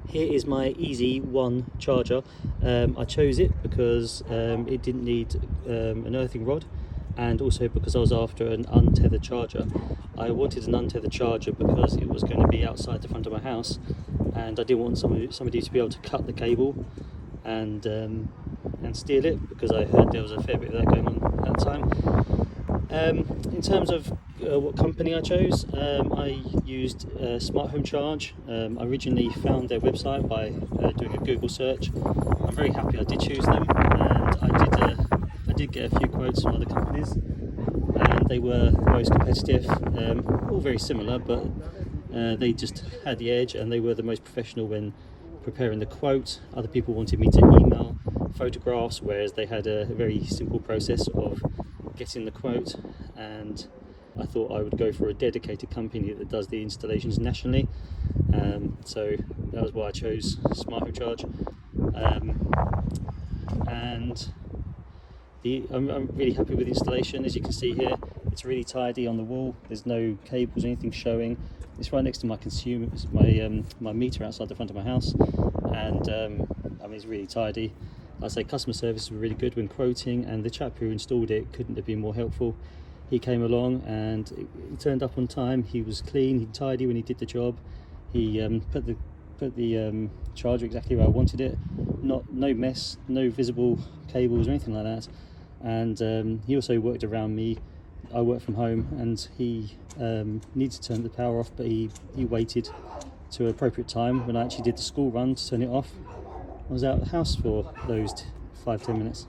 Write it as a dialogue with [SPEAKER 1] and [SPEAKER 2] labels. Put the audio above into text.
[SPEAKER 1] Here is my Easee One charger. I chose it because it didn't need an earthing rod, and also because I was after an untethered charger. I wanted an untethered charger because it was going to be outside the front of my house, and I didn't want somebody to be able to cut the cable and steal it, because I heard there was a fair bit of that going on at the time. In terms of what company I chose, I used Smart Home Charge. I originally found their website by doing a Google search. I'm very happy I did choose them, and I did get a few quotes from other companies, and they were the most competitive, all very similar, but they just had the edge, and they were the most professional when preparing the quote. Other people wanted me to email photographs, whereas they had a very simple process of getting the quote, and I thought I would go for a dedicated company that does the installations nationally. So that was why I chose Smart Home Charge. And I'm really happy with the installation. As you can see here, it's really tidy on the wall. There's no cables or anything showing. It's right next to my my meter outside the front of my house, and I mean, it's really tidy. I say customer service was really good when quoting, and the chap who installed it couldn't have been more helpful. He came along and he turned up on time. He was clean, he'd tidy when he did the job. He put the charger exactly where I wanted it. No mess, no visible cables or anything like that. And he also worked around me. I work from home, and he needed to turn the power off, but he waited to an appropriate time when I actually did the school run to turn it off. I was out of the house for those 5-10 minutes.